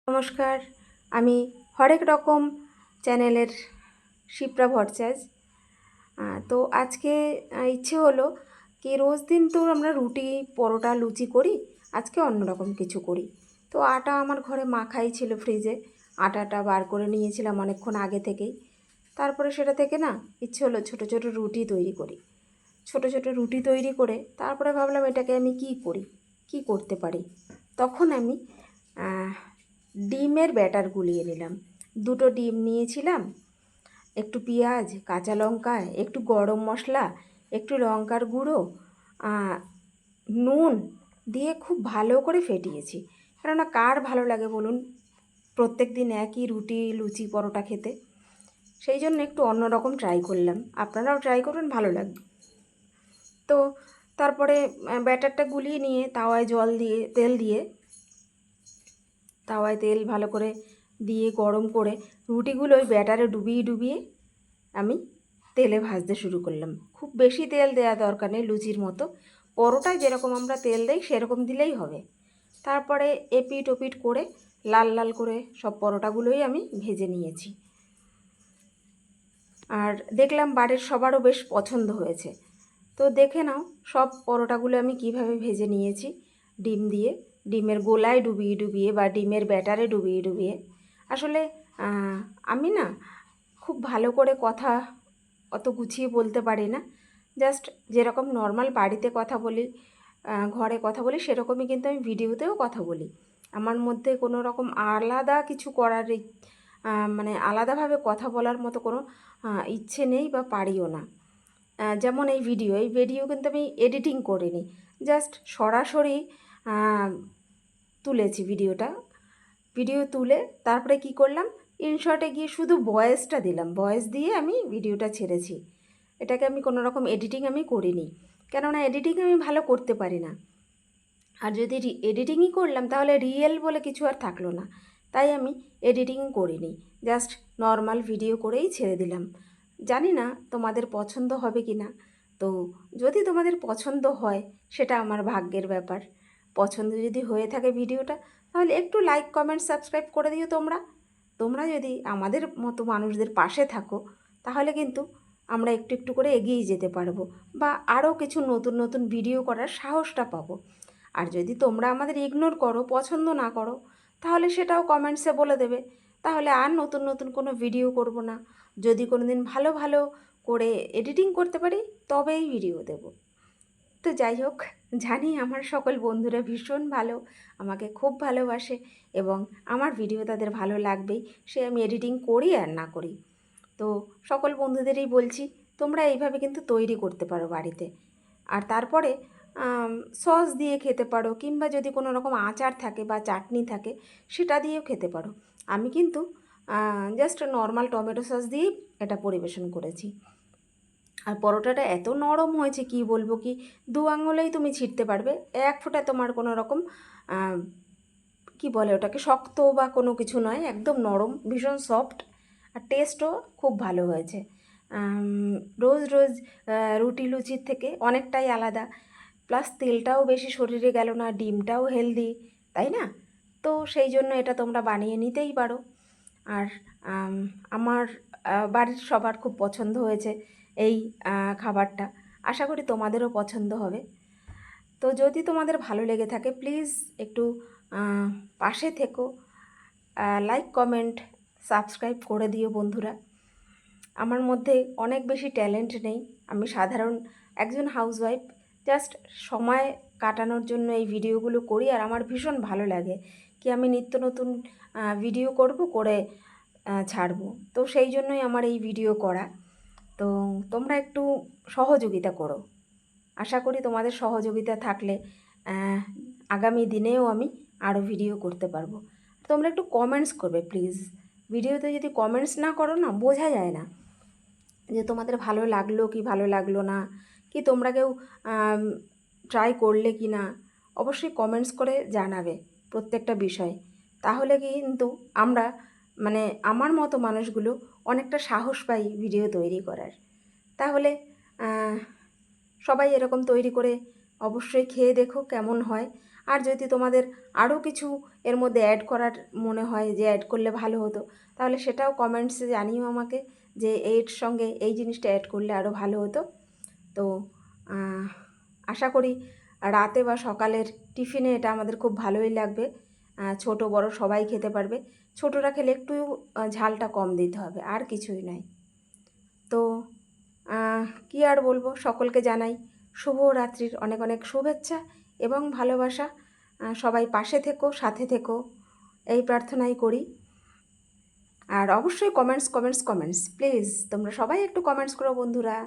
নমস্কার, আমি হরেক রকম চ্যানেলের শিপ্রা ভট্টাচার্য। তো আজকে ইচ্ছে হলো কি রোজ দিন তো আমরা রুটি পরোটা লুচি করি, আজকে অন্যরকম কিছু করি। তো আটা আমার ঘরে মাখাই ছিল ফ্রিজে, আটাটা বার করে নিয়েছিলাম অনেকক্ষণ আগে থেকেই। তারপরে সেটা থেকে না ইচ্ছে হলো ছোট ছোট রুটি তৈরি করি। ছোট ছোট রুটি তৈরি করে তারপরে ভাবলাম এটাকে আমি কি করি, কি করতে পারি। তখন আমি ডিমের ব্যাটার গুলিয়ে নিলাম। দুটো ডিম নিয়েছিলাম, একটু পেঁয়াজ, কাঁচা লঙ্কা, একটু গরম মশলা, একটু লঙ্কার গুঁড়ো, নুন দিয়ে খুব ভালো করে ফেটিয়েছি। কেননা কার ভালো লাগে বলুন প্রত্যেক দিন একই রুটি লুচি পরোটা খেতে? সেই জন্য একটু অন্যরকম ট্রাই করলাম, আপনারাও ট্রাই করুন, ভালো লাগবে। তো তারপরে ব্যাটারটা গুলিয়ে নিয়ে তাওয়ায় তেল ভালো করে দিয়ে গরম করে রুটিগুলো ওই ব্যাটারে ডুবিয়ে ডুবিয়ে আমি তেলে ভাজতে শুরু করলাম। খুব বেশি তেল দেওয়া দরকার নেই, লুচির মতো পরোটায় যেরকম আমরা তেল দেই সেরকম দিলেই হবে। তারপরে এপিট ওপিট করে লাল লাল করে সব পরোটাগুলোই আমি ভেজে নিয়েছি। আর দেখলাম বাড়ির সবারও বেশ পছন্দ হয়েছে। তো দেখে নাও সব পরোটাগুলো আমি কিভাবে ভেজে নিয়েছি, ডিম দিয়ে, ডিমের গোলায় ডুবিয়ে ডুবিয়ে বা ডিমের ব্যাটারে ডুবিয়ে ডুবিয়ে। আসলে আমি না খুব ভালো করে কথা অত গুছিয়ে বলতে পারি না, জাস্ট যেরকম নর্মাল বাড়িতে কথা বলি, ঘরে কথা বলি, সেরকমই কিন্তু আমি ভিডিওতেও কথা বলি। আমার মধ্যে কোনো রকম আলাদা কিছু করার মানে আলাদাভাবে কথা বলার মতো কোনো ইচ্ছে নেই বা পারিও না। যেমন এই ভিডিও কিন্তু আমি এডিটিং করিনি, জাস্ট সরাসরি তুলেছি ভিডিও তুলে তারপরে কি করলাম, ইনশর্টে গিয়ে শুধু ভয়েসটা দিলাম, ভয়েস দিয়ে আমি ভিডিওটা ছেড়েছি। এটাকে আমি কোনো রকম এডিটিং আমি করিনি, কেননা এডিটিং আমি ভালো করতে পারি না। আর যদি এডিটিংই করলাম তাহলে রিয়েল বলে কিছু আর থাকলো না, তাই আমি এডিটিং করিনি, জাস্ট নর্মাল ভিডিও করেই ছেড়ে দিলাম। জানি না তোমাদের পছন্দ হবে কি না, তো যদি তোমাদের পছন্দ হয় সেটা আমার ভাগ্যের ব্যাপার। পছন্দ যদি হয়ে থাকে ভিডিওটা, তাহলে একটু লাইক কমেন্ট সাবস্ক্রাইব করে দিও। তোমরা যদি আমাদের মতো মানুষদের পাশে থাকো তাহলে কিন্তু আমরা একটু একটু করে এগিয়ে যেতে পারবো, বা আরও কিছু নতুন নতুন ভিডিও করার সাহসটা পাবো। আর যদি তোমরা আমাদের ইগনোর করো, পছন্দ না করো, তাহলে সেটাও কমেন্টসে বলে দেবে, তাহলে আর নতুন নতুন কোনো ভিডিও করব না। যদি কোনো দিন ভালো ভালো করে এডিটিং করতে পারি তবেই ভিডিও দেব। তো যাই হোক, জানি আমার সকল বন্ধুরা ভীষণ ভালো, আমাকে খুব ভালোবাসে এবং আমার ভিডিও তাদের ভালো লাগবেই, সে আমি এডিটিং করি আর না করি। তো সকল বন্ধুদেরই বলছি, তোমরা এইভাবে কিন্তু তৈরি করতে পারো বাড়িতে। আর তারপরে সস দিয়ে খেতে পারো, কিংবা যদি কোনো রকম আচার থাকে বা চাটনি থাকে সেটা দিয়েও খেতে পারো। আমি কিন্তু জাস্ট নর্মাল টমেটো সস দিয়েই এটা পরিবেশন করেছি। আর পরোটাটা এত নরম হয়েছে কি বলবো, কি 2 আঙুলেই তুমি ছিঁড়তে পারবে, এক ফোঁটা তোমার কোনো রকম কি বলে ওটাকে, শক্ত বা কোনো কিছু নয়, একদম নরম, ভীষণ সফট। আর টেস্টও খুব ভালো হয়েছে। রোজ রোজ রুটি লুচির থেকে অনেকটাই আলাদা, প্লাস তেলটাও বেশি শরীরে গেল না, ডিমটাও হেলদি, তাই না? তো সেই জন্য এটা তোমরা বানিয়ে নিতেই পারো। আর আমার বাড়ির সবার খুব পছন্দ হয়েছে এই খাবারটা, আশা করি তোমাদেরও পছন্দ হবে। তো যদি তোমাদের ভালো লেগে থাকে প্লিজ একটু পাশে থেকো, লাইক কমেন্ট সাবস্ক্রাইব করে দিও বন্ধুরা। আমার মধ্যে অনেক বেশি ট্যালেন্ট নেই, আমি সাধারণ একজন হাউসওয়াইফ, জাস্ট সময় কাটানোর জন্য এই ভিডিওগুলো করি। আর আমার ভীষণ ভালো লাগে কি আমি নিত্য নতুন ভিডিও করে ছাড়বো, তো সেই জন্যই আমার এই ভিডিও করা। তো তোমরা একটু সহযোগিতা করো, আশা করি তোমাদের সহযোগিতা থাকলে আগামী দিনেও আমি আরও ভিডিও করতে পারবো। তোমরা একটু কমেন্টস করবে প্লিজ, ভিডিওতে যদি কমেন্টস না করো না, বোঝা যায় না যে তোমাদের ভালো লাগলো কি ভালো লাগলো না, কি তোমরা কেউ ট্রাই করলে কি না। অবশ্যই কমেন্টস করে জানাবে প্রত্যেকটা বিষয়, তাহলে কিন্তু আমরা মানে আমার মতো মানুষগুলো অনেকটা সাহস পাই ভিডিও তৈরি করার। তাহলে সবাই এরকম তৈরি করে অবশ্যই খেয়ে দেখো কেমন হয়। আর যদি তোমাদের আরও কিছু এর মধ্যে অ্যাড করার মনে হয় যে অ্যাড করলে ভালো হতো, তাহলে সেটাও কমেন্টসে জানিও আমাকে যে এর সঙ্গে এই জিনিসটা অ্যাড করলে আরও ভালো হতো। তো আশা করি রাতে বা সকালের টিফিনে এটা আমাদের খুব ভালোই লাগবে। ছোট বড় সবাই খেতে পারবে। ছোটরা খেলে একটু ঝালটা কম দিতে হবে, আর কিছুই নয়। তো কী আর বলবো, সকলকে জানাই শুভরাত্রির অনেক অনেক শুভেচ্ছা এবং ভালোবাসা। সবাই পাশে থেকো, সাথে থেকো, এই প্রার্থনাই করি। আর অবশ্যই কমেন্টস প্লিজ তোমরা সবাই একটু কমেন্টস করো বন্ধুরা।